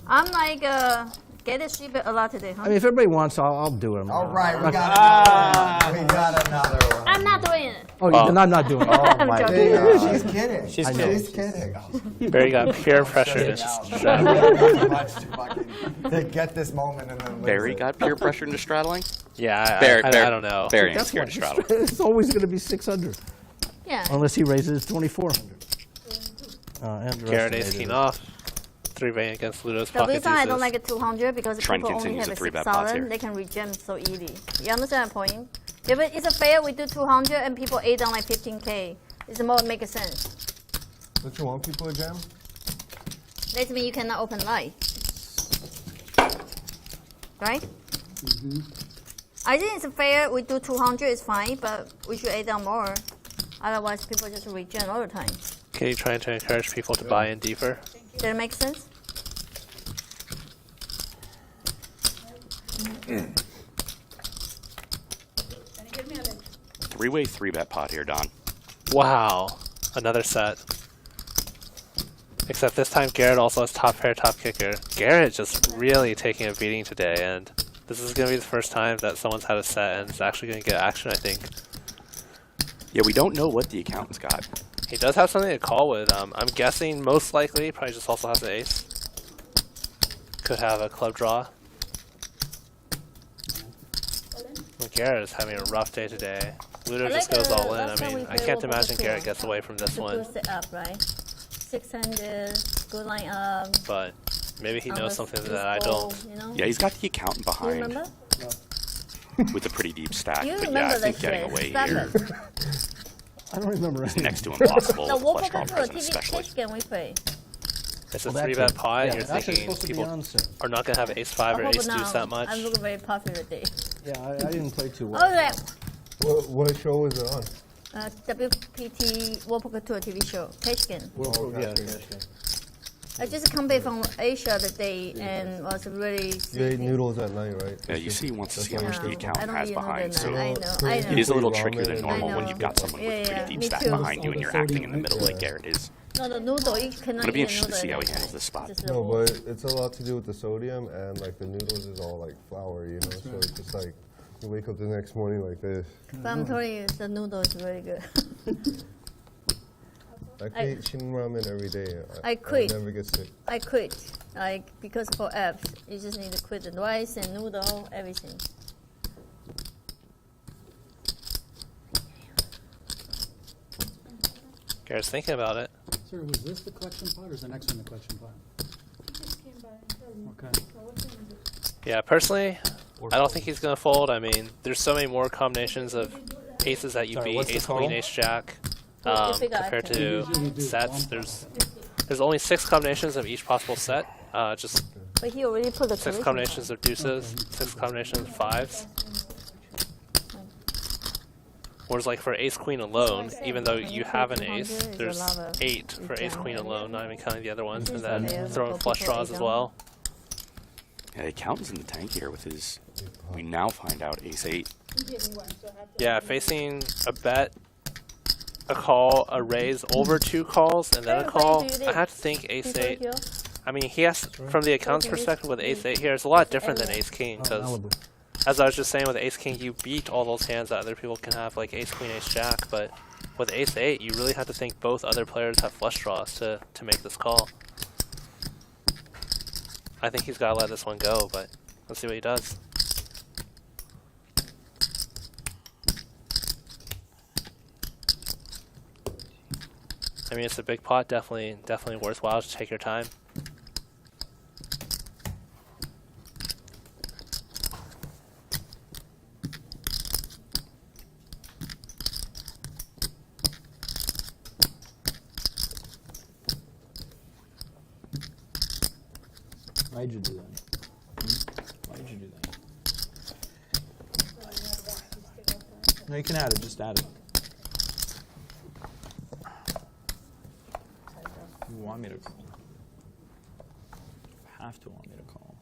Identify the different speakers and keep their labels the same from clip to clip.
Speaker 1: I'm like, get a sheep a lot today, huh?
Speaker 2: I mean, if everybody wants, I'll do it.
Speaker 3: All right, we got another one.
Speaker 1: I'm not doing it.
Speaker 2: Oh, then I'm not doing it.
Speaker 3: Oh my God. She's kidding.
Speaker 4: She's
Speaker 3: kidding.
Speaker 4: Barry got peer pressure to
Speaker 3: to get this moment and then
Speaker 5: Barry got peer pressure into straddling?
Speaker 4: Yeah,
Speaker 5: Barry,
Speaker 4: I don't know.
Speaker 5: Barry ain't
Speaker 2: That's
Speaker 5: scared
Speaker 2: why
Speaker 5: to straddle.
Speaker 2: it's always going to be 600.
Speaker 1: Yeah.
Speaker 2: Unless he raises 2,400.
Speaker 4: Garrett Adelstein off. 3-way against Ludo's
Speaker 1: The
Speaker 4: pocket
Speaker 1: reason I don't
Speaker 4: deuces.
Speaker 1: like a 200 because
Speaker 5: Trend
Speaker 1: people only
Speaker 5: continues
Speaker 1: have
Speaker 5: at
Speaker 1: a
Speaker 5: 3-bet pots
Speaker 1: 6,000.
Speaker 5: here.
Speaker 1: They can rejam so easy. You understand the point? If it's a fair, we do 200 and people A down like 15K. It's more make sense.
Speaker 6: Don't you want people to jam?
Speaker 1: That means you cannot open light. Right?
Speaker 6: Mm-hmm.
Speaker 1: I think it's fair. We do 200 is fine, but we should A down more. Otherwise, people just reject all the time.
Speaker 4: Okay, trying to encourage people to buy in deeper.
Speaker 1: Does that make sense?
Speaker 5: Three-way 3-bet pot here, Don.
Speaker 4: Wow, another set. Except this time Garrett also has top pair, top kicker. Garrett just really taking a beating today, and this is going to be the first time that someone's had a set and is actually going to get action, I think.
Speaker 5: Yeah, we don't know what the accountant's got.
Speaker 4: He does have something to call with. I'm guessing most likely probably just also has an ace. Could have a club draw. Well, Garrett is having a rough day today. Ludo just goes all in. I mean, I can't imagine Garrett gets away from this one.
Speaker 1: Boost it up, right? 600, good line up.
Speaker 4: But maybe he knows something that I
Speaker 1: Ball,
Speaker 4: don't.
Speaker 1: you know?
Speaker 5: Yeah, he's got the accountant
Speaker 1: You
Speaker 5: behind
Speaker 1: remember?
Speaker 5: with a pretty deep stack.
Speaker 1: You
Speaker 5: But yeah,
Speaker 1: remember
Speaker 5: I think
Speaker 1: that
Speaker 5: getting
Speaker 1: shit.
Speaker 5: away
Speaker 1: Stop
Speaker 5: here
Speaker 1: it.
Speaker 2: I don't remember
Speaker 5: is
Speaker 2: anything.
Speaker 5: next to impossible
Speaker 1: No,
Speaker 5: with
Speaker 1: what
Speaker 5: flush draw
Speaker 1: poker
Speaker 5: presence,
Speaker 1: TV
Speaker 5: especially.
Speaker 1: pitch game we play?
Speaker 4: It's a
Speaker 2: Well,
Speaker 4: 3-bet pot, and you're
Speaker 2: it's actually
Speaker 4: thinking
Speaker 2: supposed to be
Speaker 4: people
Speaker 2: on soon.
Speaker 4: are not going to have ace-5 or
Speaker 1: I hope
Speaker 4: ace-deuce
Speaker 1: now.
Speaker 4: that much.
Speaker 1: I'm looking very popular today.
Speaker 2: Yeah, I didn't play too well.
Speaker 1: Oh, that
Speaker 6: What show is it on?
Speaker 1: WPT World Poker Tour TV show, pitch game.
Speaker 2: Yeah.
Speaker 1: I just come back from Asia today and was really
Speaker 6: You ate noodles at night, right?
Speaker 5: Yeah, you see, he wants to see how
Speaker 1: Yeah.
Speaker 5: much the
Speaker 1: I
Speaker 5: accountant
Speaker 1: don't
Speaker 5: has
Speaker 1: even know
Speaker 5: behind.
Speaker 1: that.
Speaker 5: So
Speaker 1: I know.
Speaker 5: it is a little
Speaker 6: Ramen
Speaker 5: trickier than
Speaker 6: and-
Speaker 5: normal
Speaker 1: I
Speaker 5: when
Speaker 1: know.
Speaker 5: you've got someone with a
Speaker 1: Yeah,
Speaker 5: pretty deep
Speaker 1: me
Speaker 5: stack
Speaker 1: too.
Speaker 5: behind you and you're acting in the middle like Garrett is.
Speaker 1: No, the noodle, you cannot
Speaker 5: It'll be
Speaker 1: eat
Speaker 5: interesting to
Speaker 1: noodle
Speaker 5: see how he
Speaker 1: at
Speaker 5: handles
Speaker 1: night.
Speaker 5: this spot.
Speaker 1: Just
Speaker 6: No,
Speaker 1: the-
Speaker 6: but it's a lot to do with the sodium, and like the noodles is all like flour, you know. So it's just like you wake up the next morning like this.
Speaker 1: But I'm telling you, the noodle is really good.
Speaker 6: I can eat shin ramen every day.
Speaker 1: I quit.
Speaker 6: I never get sick.
Speaker 1: I quit, like, because for apps, you just need to quit the rice and noodle, everything.
Speaker 4: Garrett's thinking about it.
Speaker 7: Sir, was this the collection pot or is the next one the collection pot? Okay.
Speaker 4: Yeah, personally, I don't think he's going to fold. I mean, there's so many more combinations of aces that you beat.
Speaker 2: what's the
Speaker 4: Ace, queen,
Speaker 2: total?
Speaker 4: ace, jack.
Speaker 1: You figure
Speaker 4: Compared
Speaker 1: I
Speaker 4: to
Speaker 7: Usually do
Speaker 4: sets,
Speaker 7: one
Speaker 4: there's only 6 combinations of each possible set. Just
Speaker 1: But he already put the
Speaker 4: 6
Speaker 1: collision.
Speaker 4: combinations of deuces, 6 combinations of 5s. Whereas like for ace queen alone, even though you have an ace, there's 8 for ace queen alone, not even counting the other ones, and then throw in flush draws as well.
Speaker 5: Yeah, the accountant's in the tank here with his. We now find out ace-8.
Speaker 4: Yeah, facing a bet, a call, a raise, over 2 calls, and then a call. I have to think ace-8. I mean, he has, from the accountant's perspective with ace-8 here, it's a lot different than ace-king, because as I was just saying with ace-king, you beat all those hands that other people can have, like ace-queen, ace-jack, but with ace-8, you really have to think both other players have flush draws to make this call. I think he's got to let this one go, but let's see what he does. I mean, it's a big pot, definitely worthwhile to take your time.
Speaker 8: Why'd you do that? Why'd you do that? No, you can add it. Just add it. You want me to call? You have to want me to call.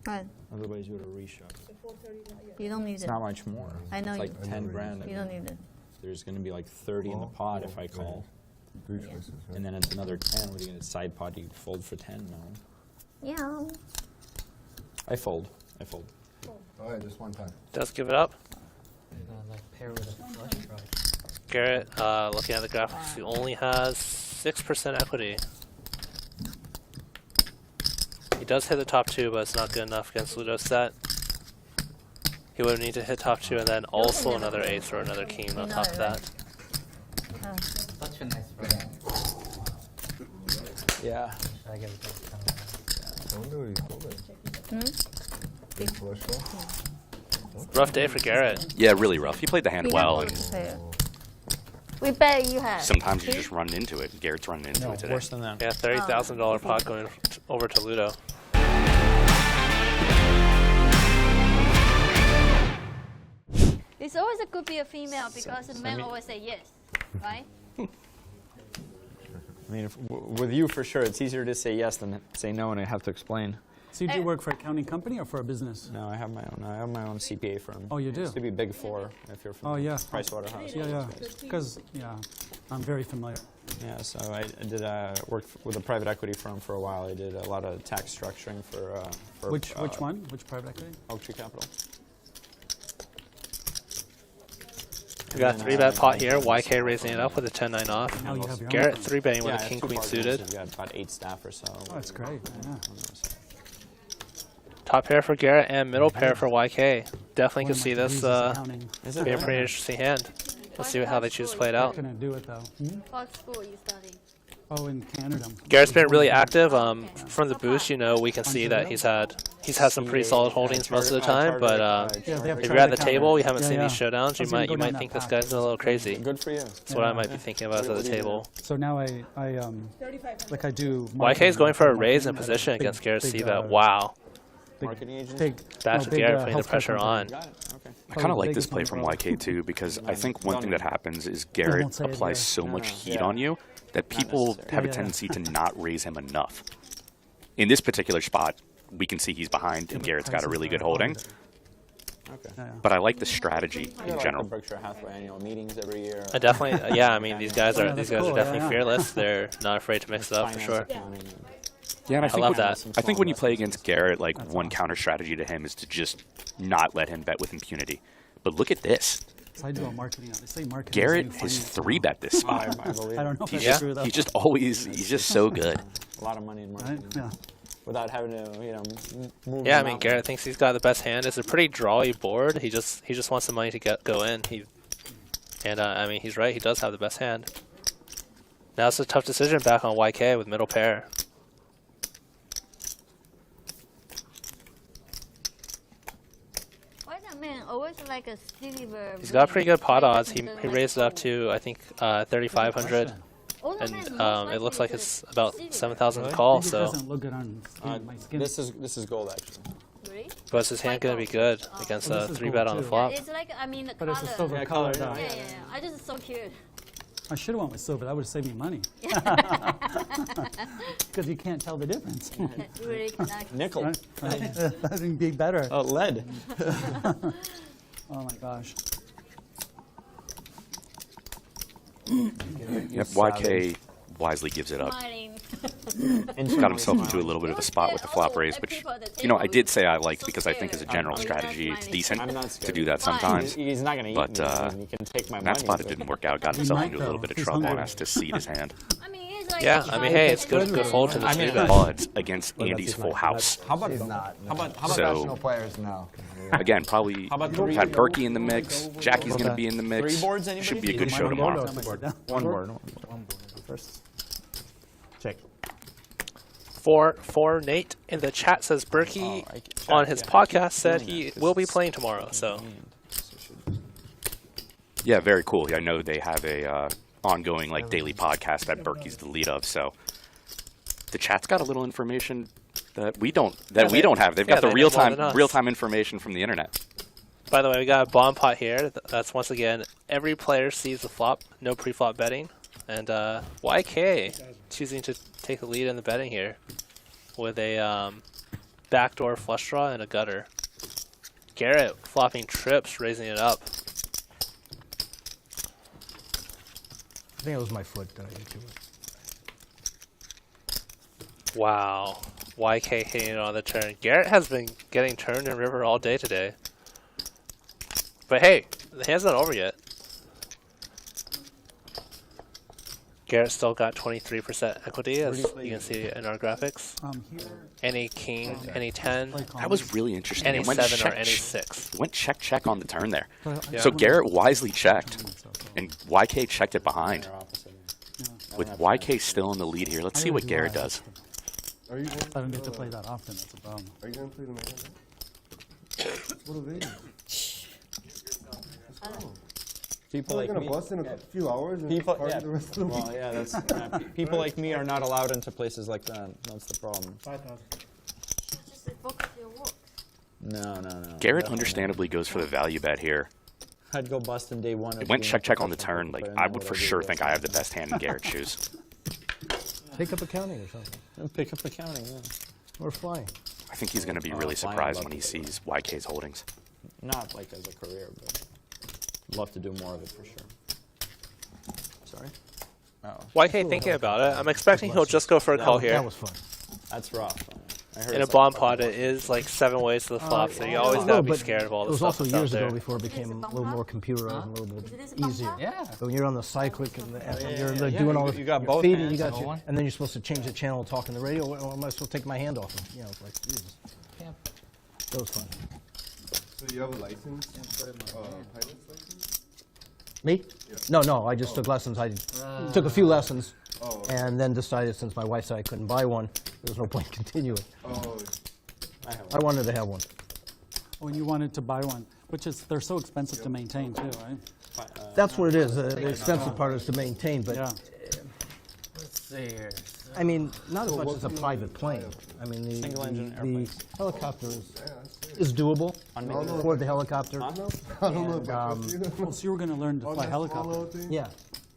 Speaker 1: Right.
Speaker 8: Otherwise, you would have reshoved.
Speaker 1: You don't need
Speaker 8: It's
Speaker 1: it.
Speaker 8: not much more.
Speaker 1: I know
Speaker 8: It's
Speaker 1: you-
Speaker 8: like 10 grand.
Speaker 1: You don't need it.
Speaker 8: There's going to be like 30 in the pot if I call.
Speaker 6: 3 choices. Right?
Speaker 8: And then it's another 10. What are you going to side pot? You fold for 10? No.
Speaker 1: Yeah,
Speaker 8: I fold. I fold.
Speaker 3: Oh, yeah, just one time.
Speaker 4: Does give it up.
Speaker 9: Like pair with a flush draw.
Speaker 4: Garrett, looking at the graphics, he only has 6% equity. He does hit the top 2, but it's not good enough against Ludo's set. He would need to hit top 2 and then also another ace or another king on top of that.
Speaker 9: Such a nice round.
Speaker 8: Yeah.
Speaker 9: Should I give it to
Speaker 6: I wonder what he's holding. Big flush draw.
Speaker 4: Rough day for Garrett.
Speaker 5: Yeah, really rough. He played the hand well, and
Speaker 1: We bet you have.
Speaker 5: sometimes you just run into it. Garrett's running into
Speaker 8: No,
Speaker 5: it today.
Speaker 8: worse than that.
Speaker 4: Yeah, $30,000 pot going over to Ludo.
Speaker 1: It's always a good to be a female because the men always say yes, right?
Speaker 8: I mean, with you for sure, it's easier to say yes than say no, and I have to explain.
Speaker 7: So do you work for an accounting company or for a business?
Speaker 8: No, I have my own. I have my own CPA firm.
Speaker 7: Oh, you
Speaker 8: It
Speaker 7: do?
Speaker 8: used to be Big Four, if you're
Speaker 7: Oh,
Speaker 8: familiar.
Speaker 7: yeah.
Speaker 8: Pricewaterhouse.
Speaker 7: Yeah, because I'm very familiar.
Speaker 8: Yeah, so I did work with a private equity firm for a while. I did a lot of tax structuring for
Speaker 7: Which one? Which private equity?
Speaker 8: Oak Tree Capital.
Speaker 4: We got a 3-bet pot here. YK raising it up with a 10-9 off.
Speaker 7: Now you have your own.
Speaker 4: Garrett 3-betting with
Speaker 8: Yeah,
Speaker 4: a
Speaker 8: I have
Speaker 4: king
Speaker 8: two
Speaker 4: queen
Speaker 8: partners.
Speaker 4: suited.
Speaker 8: We've got about 8 staff or so.
Speaker 7: Oh, that's great. Yeah.
Speaker 4: Top pair for Garrett and middle pair for YK. Definitely can see this
Speaker 7: Is it
Speaker 4: being a pretty interesting hand. Let's see how they choose to play it out.
Speaker 7: Couldn't do it though.
Speaker 1: What school you study?
Speaker 7: Oh, in Canada.
Speaker 4: Garrett's been really active. From the boost, you know, we can see that he's had some pretty solid holdings most of the time. But
Speaker 7: Yeah, they have
Speaker 4: if you're at the
Speaker 7: charter
Speaker 4: table, you
Speaker 7: counter.
Speaker 4: haven't seen
Speaker 7: Yeah,
Speaker 4: these
Speaker 7: yeah.
Speaker 4: showdowns,
Speaker 7: I was gonna
Speaker 4: you
Speaker 7: go
Speaker 4: might
Speaker 7: down
Speaker 4: think
Speaker 7: that
Speaker 4: this
Speaker 7: path.
Speaker 4: guy's a little crazy.
Speaker 8: Good for you.
Speaker 4: That's what I might be thinking about at the table.
Speaker 7: So now I like I do.
Speaker 4: YK is going for a raise in position against Garrett's C-bet. Wow.
Speaker 8: Marketing agency?
Speaker 4: That's
Speaker 7: big,
Speaker 4: Garrett putting the
Speaker 7: healthcare
Speaker 4: pressure on.
Speaker 7: company.
Speaker 8: Got it. Okay.
Speaker 5: I kind of like
Speaker 7: biggest
Speaker 5: this play
Speaker 7: one
Speaker 5: from
Speaker 7: for all.
Speaker 5: YK too, because I think one thing that happens is
Speaker 7: won't
Speaker 5: Garrett
Speaker 7: say it
Speaker 5: applies
Speaker 7: here.
Speaker 5: so much heat
Speaker 8: yeah.
Speaker 5: on you that people
Speaker 8: necessarily.
Speaker 5: have a
Speaker 7: Yeah.
Speaker 5: tendency to not raise him enough. In this particular spot, we can see he's behind, and Garrett's got a really good holding.
Speaker 8: Okay.
Speaker 5: But I like the strategy
Speaker 8: I
Speaker 5: in
Speaker 8: go
Speaker 5: general.
Speaker 8: to Berkshire Hathaway annual meetings every year.
Speaker 4: Definitely, yeah. I mean, these guys are
Speaker 7: that's
Speaker 4: definitely
Speaker 7: cool, yeah.
Speaker 4: fearless. They're not afraid to mix it up for
Speaker 8: Finance,
Speaker 4: sure.
Speaker 8: accounting,
Speaker 5: Yeah, and I think
Speaker 4: love
Speaker 5: when,
Speaker 4: that.
Speaker 5: I think when you play against Garrett, like one counter strategy to him is to just not let him bet with impunity. But look at this.
Speaker 7: So I do a marketing. They say marketing.
Speaker 5: Garrett
Speaker 7: is
Speaker 5: has
Speaker 7: finance.
Speaker 5: 3-bet this spot.
Speaker 8: I believe
Speaker 7: I don't know if
Speaker 5: He's
Speaker 7: that's
Speaker 5: just,
Speaker 7: true though.
Speaker 5: he's just so good.
Speaker 8: a lot of money in
Speaker 7: Right?
Speaker 8: marketing.
Speaker 7: Yeah.
Speaker 8: Without having to, move.
Speaker 4: Yeah, I
Speaker 8: the
Speaker 4: mean,
Speaker 8: mountain.
Speaker 4: Garrett thinks he's got the best hand. It's a pretty drawy board. He just wants the money to go in. I mean, he's right. He does have the best hand. Now it's a tough decision back on YK with middle pair.
Speaker 1: Why that man always like a silver?
Speaker 4: He's got pretty good pot odds. He raised it up to I think 3,500, and it looks like it's about 7,000 to call.
Speaker 7: Maybe it
Speaker 4: So,
Speaker 7: doesn't look good on my skin.
Speaker 8: This is gold actually.
Speaker 1: Really?
Speaker 4: but is his hand gonna be good against
Speaker 7: Oh,
Speaker 4: a
Speaker 7: this is
Speaker 4: 3-bet
Speaker 7: gold,
Speaker 4: on the
Speaker 7: too.
Speaker 4: flop?
Speaker 1: It's like the
Speaker 7: But it's a
Speaker 1: color.
Speaker 7: silver
Speaker 8: Yeah,
Speaker 7: color.
Speaker 8: color,
Speaker 7: though.
Speaker 1: Yeah. I just so cute.
Speaker 7: I should have went with silver. That would have saved me money. Because you can't tell the difference.
Speaker 1: Really connect.
Speaker 8: Nickel.
Speaker 7: Right? That'd be better.
Speaker 8: Oh, lead.
Speaker 7: Oh my gosh.
Speaker 5: Yep, YK wisely gives it up.
Speaker 1: Smiling.
Speaker 5: Got himself into a little bit of a spot with the flop raise, which, I did say I liked because I think as a general strategy, it's decent
Speaker 8: I'm not
Speaker 5: to
Speaker 8: scared.
Speaker 5: do that sometimes.
Speaker 8: He's not gonna eat
Speaker 5: But,
Speaker 8: me. I mean, he can take my
Speaker 5: In
Speaker 8: money.
Speaker 5: that spot, it
Speaker 8: so-
Speaker 5: didn't work out. Got himself
Speaker 7: might,
Speaker 5: into a little
Speaker 7: though.
Speaker 5: bit of
Speaker 7: He's
Speaker 5: trouble and
Speaker 7: hungry.
Speaker 5: has to seed his hand.
Speaker 1: I mean, it's like
Speaker 4: Yeah, I mean, hey, it's good fold to the
Speaker 5: I mean,
Speaker 4: 3-bet.
Speaker 5: odds against Andy's full house.
Speaker 8: How about
Speaker 3: He's not.
Speaker 8: How about
Speaker 5: So-
Speaker 3: Professional players, no.
Speaker 5: Again, probably
Speaker 8: How about three-
Speaker 5: had Berkey in the mix. Jackie's going to be in the mix.
Speaker 8: 3 boards? Anybody?
Speaker 5: Should be a good show tomorrow.
Speaker 2: One board. First. Check.
Speaker 4: For Nate in the chat says Berkey on his podcast said he will be playing tomorrow. So
Speaker 5: Yeah, very cool. I know they have a ongoing daily podcast that Berkey's the lead of. So the chat's got a little information that we don't have. They've got the
Speaker 4: they know more than us.
Speaker 5: real time information from the internet.
Speaker 4: by the way, we got a bomb pot here. That's once again every player sees the flop, no pre-flop betting, and YK choosing to take the lead in the betting here with a backdoor flush draw and a gutter. Garrett flopping trips, raising it up.
Speaker 2: I think it was my foot that I hit you with.
Speaker 4: Wow. YK hitting it on the turn. Garrett has been getting turned in river all day today. But hey, the hand's not over yet. Garrett still got 23% equity, as you can see in our graphics.
Speaker 7: Here,
Speaker 4: Any king, any 10,
Speaker 5: That was really interesting.
Speaker 4: any
Speaker 5: It went
Speaker 4: 7,
Speaker 5: check,
Speaker 4: or any 6.
Speaker 5: it went check on the turn there.
Speaker 4: Yeah.
Speaker 5: So Garrett wisely checked, and YK checked it behind. With YK still in the lead here, let's see what Garrett does.
Speaker 6: Are you
Speaker 7: I don't get to play that often. That's a problem.
Speaker 6: Are you gonna play the man? What are they?
Speaker 8: People
Speaker 6: We're
Speaker 8: like
Speaker 6: gonna
Speaker 8: me.
Speaker 6: bust in a few hours and
Speaker 8: People,
Speaker 6: party
Speaker 8: yeah.
Speaker 6: the rest of the week.
Speaker 8: Well, yeah, that's people like me are not allowed into places like that. That's the problem.
Speaker 2: 5,000.
Speaker 1: Just focus your work.
Speaker 8: No.
Speaker 5: Garrett
Speaker 8: definitely
Speaker 5: understandably goes for the value bet here.
Speaker 8: not. I'd go bust in day one.
Speaker 5: It
Speaker 8: of
Speaker 5: went
Speaker 8: being
Speaker 5: check
Speaker 8: a
Speaker 5: on the
Speaker 8: professional,
Speaker 5: turn.
Speaker 8: but
Speaker 5: Like
Speaker 8: know
Speaker 5: I would
Speaker 8: what
Speaker 5: for
Speaker 8: do
Speaker 5: sure
Speaker 8: the
Speaker 5: think
Speaker 8: rest
Speaker 5: I
Speaker 8: of
Speaker 5: have the best hand in Garrett's shoes.
Speaker 2: Take up accounting or something.
Speaker 8: And pick up accounting. Yeah.
Speaker 2: Or flying.
Speaker 5: I think he's going to be really
Speaker 8: fine,
Speaker 5: surprised
Speaker 8: love
Speaker 5: when he
Speaker 8: to do
Speaker 5: sees YK's holdings.
Speaker 8: Not like as a career, but love to do more of it for sure. Sorry. Oh,
Speaker 4: YK thinking about it. I'm expecting he'll just go for a call here.
Speaker 2: That was fun.
Speaker 8: that's rough. I heard
Speaker 4: In a
Speaker 8: it's
Speaker 4: bomb
Speaker 8: like
Speaker 4: pot, it is like 7 ways to the flop, so you always
Speaker 2: No,
Speaker 4: gotta be
Speaker 2: but
Speaker 4: scared of all
Speaker 2: it
Speaker 4: the
Speaker 2: was
Speaker 4: stuff
Speaker 2: also
Speaker 4: that's out
Speaker 2: years
Speaker 4: there.
Speaker 2: ago before it became a little more computerized, a little bit
Speaker 1: Is this a
Speaker 2: easier.
Speaker 1: bumper?
Speaker 9: Yeah.
Speaker 2: So when you're on the cyclic and, you're
Speaker 8: yeah,
Speaker 2: doing all
Speaker 8: you-
Speaker 2: this,
Speaker 8: you got
Speaker 2: you're
Speaker 8: both
Speaker 2: feeding,
Speaker 8: hands.
Speaker 2: you got
Speaker 9: Number
Speaker 2: your,
Speaker 9: one.
Speaker 2: and then you're supposed to change the channel, talk on the radio. Or am I supposed to take my hand off? And, you know, it's like, Jesus,
Speaker 9: Yeah.
Speaker 2: that was fun.
Speaker 6: So you have a license? Pilot's license?
Speaker 2: Me? No, I just took lessons. I took a few lessons
Speaker 6: Oh.
Speaker 2: and then decided since my wife said I couldn't buy one, there was no point continuing.
Speaker 6: Oh.
Speaker 2: I wanted to have one.
Speaker 7: When you wanted to buy one, which is, they're so expensive to maintain too, right?
Speaker 2: That's what it is. The expensive part is to maintain, but
Speaker 7: Yeah.
Speaker 9: Let's see here.
Speaker 2: I mean, not as much as a private plane. I mean, the,
Speaker 8: Single engine
Speaker 2: the
Speaker 8: airplanes.
Speaker 2: helicopter is doable for the helicopter.
Speaker 6: I don't know about
Speaker 7: Well, so you were going to learn to fly helicopter.
Speaker 2: Yeah,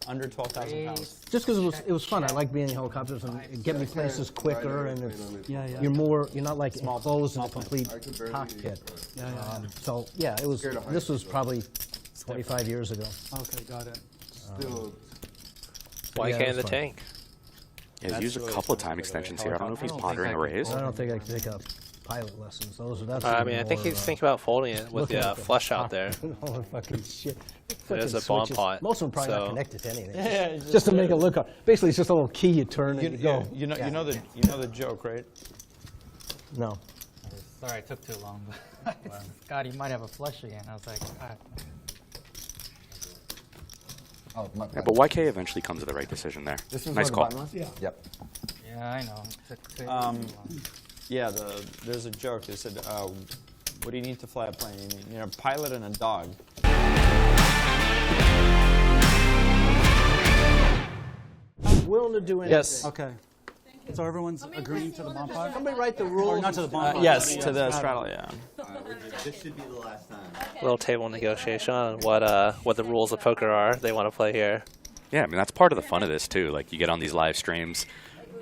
Speaker 8: under 12,000 pounds.
Speaker 2: just because it was fun. I like being in helicopters and it get me places quicker, and it's,
Speaker 7: Yeah.
Speaker 2: you're not like enclosed in a complete
Speaker 6: I could barely
Speaker 2: cockpit.
Speaker 7: Yeah.
Speaker 2: So yeah, it was. This was probably 25 years ago.
Speaker 7: Okay, got it.
Speaker 6: still.
Speaker 4: YK
Speaker 2: Yeah, it
Speaker 4: in the
Speaker 2: was fun.
Speaker 4: tank.
Speaker 5: Yeah, he's
Speaker 8: That's
Speaker 5: used a
Speaker 8: really
Speaker 5: couple of
Speaker 8: fun
Speaker 5: time
Speaker 8: to get
Speaker 5: extensions
Speaker 8: away.
Speaker 5: here. I don't know if he's
Speaker 9: I don't
Speaker 5: pondering
Speaker 9: think
Speaker 5: a
Speaker 9: I can
Speaker 5: raise.
Speaker 2: I don't think I could take up pilot lessons. Those.
Speaker 4: I mean, I think he's thinking about folding it with
Speaker 2: looking
Speaker 4: the
Speaker 2: at the
Speaker 4: flush out there.
Speaker 2: all the fucking shit.
Speaker 4: It is
Speaker 2: Fucking
Speaker 4: a bomb
Speaker 2: switches.
Speaker 4: pot,
Speaker 2: Most of them probably
Speaker 4: so-
Speaker 2: not connected to anything.
Speaker 8: Yeah,
Speaker 2: Just to make it look. Basically, it's just a little key you turn and you go.
Speaker 8: You know,
Speaker 2: Yeah.
Speaker 8: you know the joke, right?
Speaker 2: No.
Speaker 9: Sorry, it took too long. But God, you might have a flush again. I was like, God.
Speaker 3: Oh, my
Speaker 5: Yeah, but YK eventually comes to the right decision there.
Speaker 3: This is
Speaker 5: Nice
Speaker 3: where the
Speaker 5: call.
Speaker 3: button was? Yep.
Speaker 9: Yeah, I know. It took too
Speaker 8: Um,
Speaker 9: long.
Speaker 8: Yeah, there's a joke. They said, "What do you need to fly a plane? You need a pilot and a dog."
Speaker 2: I'm willing to do anything.
Speaker 8: Yes.
Speaker 7: Okay. So everyone's agreeing to the bomb pot?
Speaker 2: Somebody write the
Speaker 7: Or
Speaker 2: rules.
Speaker 7: not to the bomb pot?
Speaker 8: Yes, to the straddle. Yeah.
Speaker 10: This should be the last time.
Speaker 4: Little table negotiation on what the rules of poker are they want to play here.
Speaker 5: Yeah, I mean, that's part of the fun of this, too. Like, you get on these live streams,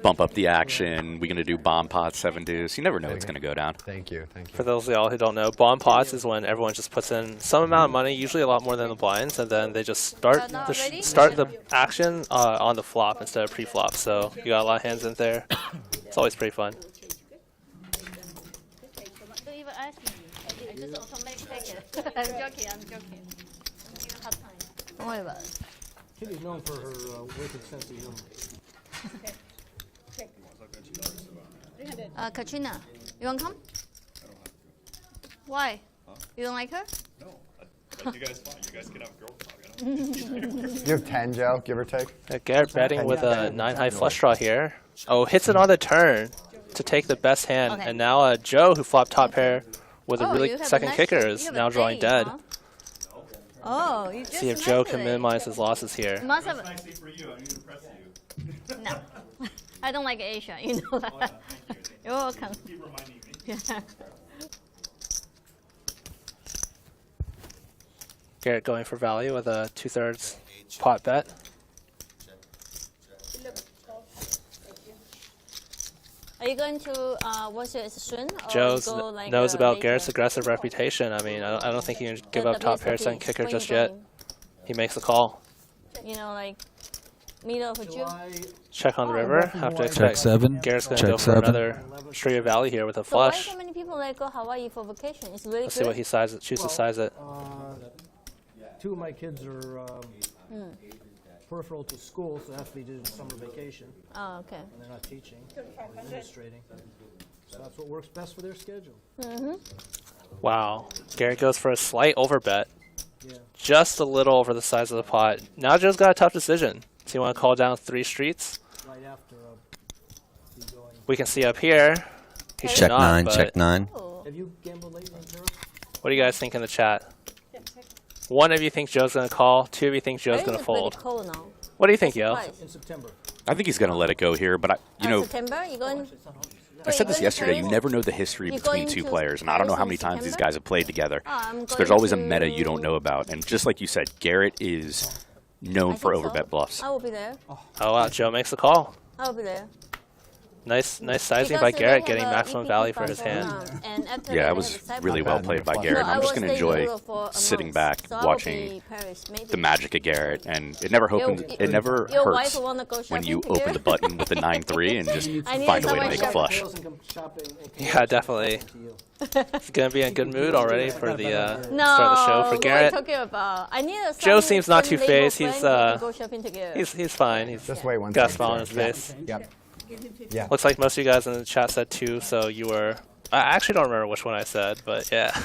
Speaker 5: bump up the action. We're going to do bomb pots, 7 deuce. You never know what's going to go down.
Speaker 3: Thank you.
Speaker 4: For those of y'all who don't know, bomb pots is when everyone just puts in some amount of money, usually a lot more than the blinds, and then they just start the action on the flop instead of pre-flop. So you got a lot of hands in there. It's always pretty fun.
Speaker 1: Don't even ask me. I just automatically take it. I'm joking. I'm joking. Hard time. Don't worry about it.
Speaker 2: Kitty's known for her wicked sense of humor.
Speaker 1: Katrina, you want to come? Why? You don't like her?
Speaker 5: You guys fine. You guys can have girl talk.
Speaker 3: You have 10, Joe, give or take?
Speaker 4: Garrett betting with a 9-high flush draw here. Oh, hits it on the turn to take the best hand.
Speaker 1: Okay.
Speaker 4: And now Joe, who flopped top pair with a
Speaker 1: Oh,
Speaker 4: really
Speaker 1: you have a
Speaker 4: second
Speaker 1: nice-
Speaker 4: kicker,
Speaker 1: you
Speaker 4: is
Speaker 1: have a
Speaker 4: now drawing
Speaker 1: ace,
Speaker 4: dead.
Speaker 1: huh? Oh, you just
Speaker 4: See if Joe
Speaker 1: messed
Speaker 4: can
Speaker 1: with it.
Speaker 4: minimize his losses
Speaker 1: You
Speaker 4: here.
Speaker 1: must have. No, I don't like Asia. You know that. You're welcome.
Speaker 5: Keep reminding me.
Speaker 1: Yeah.
Speaker 4: Garrett going for value with a 2/3 pot bet.
Speaker 1: Are you going to what's your soon?
Speaker 4: Joe
Speaker 1: go like,
Speaker 4: knows about
Speaker 1: later?
Speaker 4: Garrett's aggressive reputation. I mean, I don't think he can give up top pair second kicker
Speaker 1: When
Speaker 4: just
Speaker 1: you
Speaker 4: yet.
Speaker 1: going?
Speaker 4: He makes the call.
Speaker 1: You know, like middle of June.
Speaker 4: Check on the river. Have to
Speaker 2: Check
Speaker 4: expect
Speaker 2: 7.
Speaker 4: Garrett's going to
Speaker 2: Check
Speaker 4: go for
Speaker 2: 7.
Speaker 4: another straight of Valley here with a
Speaker 1: So why
Speaker 4: flush.
Speaker 1: so many people like go Hawaii for vacation? It's really
Speaker 4: Let's
Speaker 1: good.
Speaker 4: see what he chooses to size it.
Speaker 2: 2 of my kids are peripheral to school, so they have to be doing summer vacation,
Speaker 1: Oh, okay.
Speaker 2: and they're not teaching, or administrating. So that's what works best for their schedule.
Speaker 4: Wow. Garrett goes for a slight overbet.
Speaker 2: Yeah.
Speaker 4: Just a little over the size of the pot. Now Joe's got a tough decision. Does he want to call down 3 streets?
Speaker 2: Right after be going.
Speaker 4: We can see up here. He should
Speaker 10: Check
Speaker 4: not,
Speaker 10: 9,
Speaker 4: but
Speaker 10: check 9.
Speaker 1: Oh.
Speaker 2: Have you gambled lately in Paris?
Speaker 4: what do you guys think in the chat? 1 of you think Joe's going to call. 2 of you think Joe's going to fold.
Speaker 1: Cold now.
Speaker 4: What do you think, Yo?
Speaker 1: Surprise.
Speaker 2: In September.
Speaker 5: I think he's going to let it go here, but you know,
Speaker 1: September? You going?
Speaker 5: I said this yesterday. You never know the history
Speaker 1: You're
Speaker 5: between
Speaker 1: going
Speaker 5: 2
Speaker 1: to
Speaker 5: players, and I don't know
Speaker 1: Paris
Speaker 5: how
Speaker 1: in
Speaker 5: many times these
Speaker 1: September?
Speaker 5: guys have played together.
Speaker 1: I'm
Speaker 5: So there's
Speaker 1: going
Speaker 5: always a meta
Speaker 1: to-
Speaker 5: you don't know about, and just like you said, Garrett is known
Speaker 1: I
Speaker 5: for
Speaker 1: think so.
Speaker 5: overbet bluffs.
Speaker 1: I will be there.
Speaker 4: Oh, wow. Joe makes a call.
Speaker 1: I will be there.
Speaker 4: Nice sizing
Speaker 1: Because
Speaker 4: by
Speaker 1: they
Speaker 4: Garrett,
Speaker 1: have
Speaker 4: getting
Speaker 1: a
Speaker 4: maximum
Speaker 1: EPP
Speaker 4: value for his
Speaker 1: buffer,
Speaker 4: hand.
Speaker 1: and after
Speaker 5: Yeah,
Speaker 1: that
Speaker 5: it
Speaker 1: they
Speaker 5: was
Speaker 1: have a side
Speaker 5: really
Speaker 1: buffer.
Speaker 5: well played by
Speaker 3: So
Speaker 5: Garrett.
Speaker 1: I
Speaker 5: I'm
Speaker 1: will
Speaker 5: just going to
Speaker 1: stay in
Speaker 5: enjoy
Speaker 1: Europe for a
Speaker 5: sitting
Speaker 1: month.
Speaker 5: back,
Speaker 1: So I will
Speaker 5: watching
Speaker 1: be Paris, maybe.
Speaker 5: the magic of Garrett, and it never it never
Speaker 1: Your wife
Speaker 5: hurts
Speaker 1: will wanna go
Speaker 5: when
Speaker 1: shopping
Speaker 5: you
Speaker 1: together?
Speaker 5: open the button with the 9-3 and just
Speaker 1: I need
Speaker 5: find a way to
Speaker 1: someone
Speaker 5: make a
Speaker 1: shopping.
Speaker 5: flush.
Speaker 2: Tails and come shopping and come
Speaker 4: Yeah, definitely.
Speaker 2: to you.
Speaker 4: He's going to be in a good mood already for the
Speaker 1: No,
Speaker 4: start of the show. For
Speaker 1: what
Speaker 4: Garrett,
Speaker 1: are you talking about? I need a
Speaker 4: Joe
Speaker 1: some
Speaker 4: seems not
Speaker 1: label
Speaker 4: two-faced.
Speaker 1: friend
Speaker 4: He's,
Speaker 1: we can go shopping together.
Speaker 4: he's fine. He's
Speaker 3: Just wait one
Speaker 4: got a
Speaker 3: second.
Speaker 4: smile on his
Speaker 3: Yeah.
Speaker 4: face.
Speaker 3: Yep. Yeah.
Speaker 4: Looks like most of you guys in the chat said 2, so you were... I actually don't remember which one I said, but yeah.